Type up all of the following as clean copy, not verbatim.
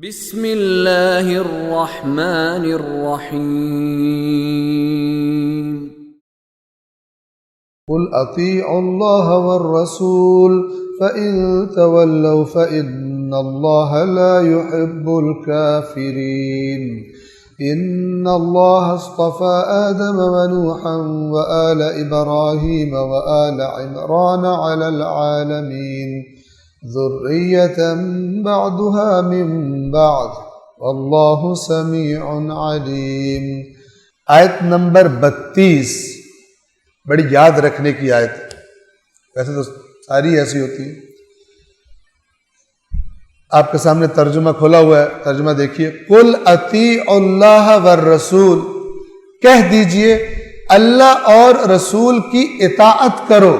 بسم اللہ الرحمن الرحیم قل اطیعوا اللہ والرسول فإن تولوا فإن اللہ لا يحب الكافرین ان اللہ اصطفى آدم ونوحا وآل ابراہیم وآل عمران علی العالمین ذریة بعضها من بعض واللہ سمیع علیم۔ آیت نمبر 32 بڑی یاد رکھنے کی آیت ہے، ویسے تو ساری ایسی ہوتی ہے۔ آپ کے سامنے ترجمہ کھولا ہوا ہے، ترجمہ دیکھیے۔ قل اطیعوا اللہ والرسول، کہہ دیجئے اللہ اور رسول کی اطاعت کرو۔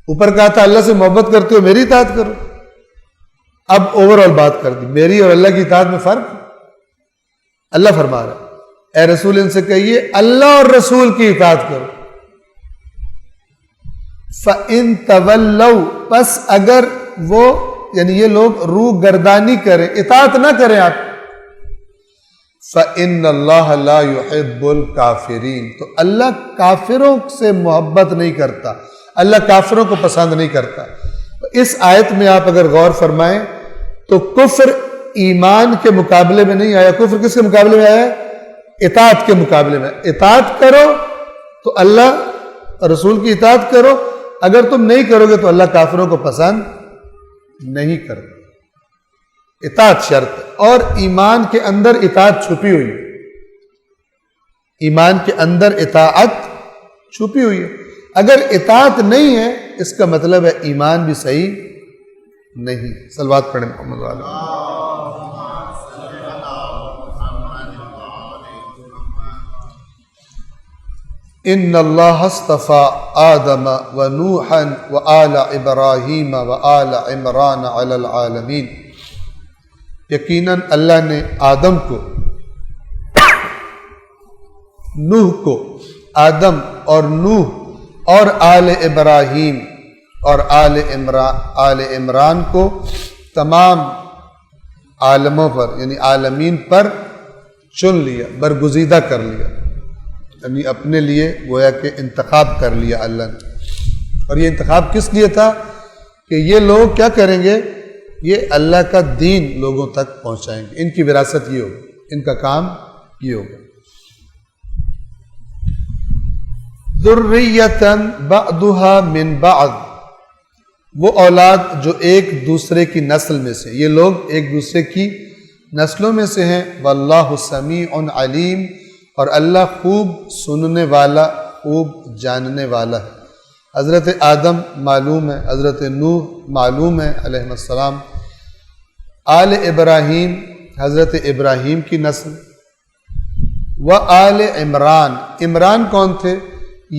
اوپر کہا تھا اللہ سے محبت کرتے ہو میری اطاعت کرو، اب اوورآل بات کر دی، میری اور اللہ کی اطاعت میں فرق۔ اللہ فرما رہا ہے اے رسول ان سے کہیے اللہ اور رسول کی اطاعت کرو۔ فَإِن تَوَلَّوْا، پس اگر وہ یعنی یہ لوگ روح گردانی کریں، اطاعت نہ کریں آپ، فَإِنَّ اللَّهَ لَا يُحِبُّ الْكَافِرِينَ، تو اللہ کافروں سے محبت نہیں کرتا، اللہ کافروں کو پسند نہیں کرتا۔ اس آیت میں آپ اگر غور فرمائیں تو کفر ایمان کے مقابلے میں نہیں آیا، کفر کس کے مقابلے میں آیا؟ اطاعت کے مقابلے میں۔ اطاعت کرو تو اللہ رسول کی اطاعت کرو، اگر تم نہیں کرو گے تو اللہ کافروں کو پسند نہیں کرتا۔ اطاعت شرط ہے، اور ایمان کے اندر اطاعت چھپی ہوئی ہے، ایمان کے اندر اطاعت چھپی ہوئی ہے۔ اگر اطاعت نہیں ہے اس کا مطلب ہے ایمان بھی صحیح نہیں۔ صلوات پڑھیں محمد علیہ۔ ان اللہ اصطفى آدم ونوحا وآل ابراہیم وآل عمران علی العالمین، یقیناً اللہ نے آدم کو، نوح کو، آدم اور نوح اور آل ابراہیم اور آل عمران کو تمام عالموں پر یعنی عالمین پر چن لیا، برگزیدہ کر لیا، یعنی اپنے لیے گویا کہ انتخاب کر لیا اللہ نے۔ اور یہ انتخاب کس لیے تھا؟ کہ یہ لوگ کیا کریں گے؟ یہ اللہ کا دین لوگوں تک پہنچائیں گے، ان کی وراثت یہ ہوگی، ان کا کام یہ ہوگا۔ ذریۃ بعضها من بعض، وہ اولاد جو ایک دوسرے کی نسل میں سے، یہ لوگ ایک دوسرے کی نسلوں میں سے ہیں۔ واللہ سمیع علیم، اور اللہ خوب سننے والا، خوب جاننے والا ہے۔ حضرت آدم معلوم ہے، حضرت نوح معلوم ہے علیہ السلام، آل ابراہیم حضرت ابراہیم کی نسل، و آل عمران، عمران کون تھے؟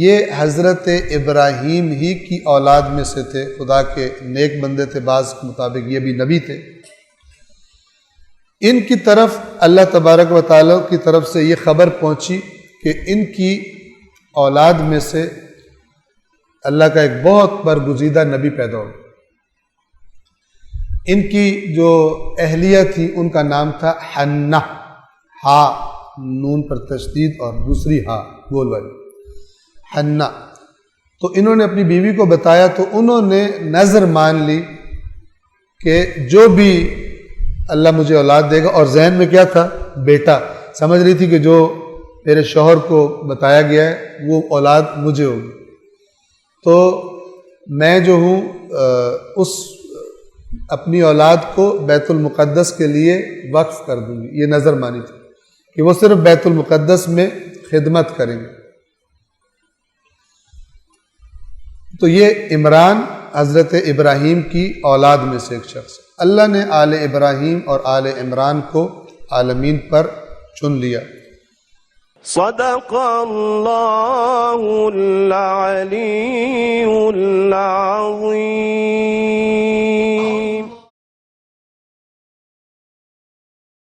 یہ حضرت ابراہیم ہی کی اولاد میں سے تھے، خدا کے نیک بندے تھے، بعض کے مطابق یہ بھی نبی تھے۔ ان کی طرف اللہ تبارک و تعالیٰ کی طرف سے یہ خبر پہنچی کہ ان کی اولاد میں سے اللہ کا ایک بہت برگزیدہ نبی پیدا ہو۔ ان کی جو اہلیہ تھی ان کا نام تھا حنہ، ہا نون پر تشدید اور دوسری ہا گول والی، حنہ۔ تو انہوں نے اپنی بیوی کو بتایا تو انہوں نے نظر مان لی کہ جو بھی اللہ مجھے اولاد دے گا، اور ذہن میں کیا تھا؟ بیٹا، سمجھ رہی تھی کہ جو میرے شوہر کو بتایا گیا ہے وہ اولاد مجھے ہوگی، تو میں جو ہوں اس اپنی اولاد کو بیت المقدس کے لیے وقف کر دوں گی۔ یہ نظر مانی تھی کہ وہ صرف بیت المقدس میں خدمت کریں گے۔ تو یہ عمران حضرت ابراہیم کی اولاد میں سے ایک شخص۔ اللہ نے آل ابراہیم اور آل عمران کو عالمین پر چن لیا۔ صدق اللہ العلی العظیم۔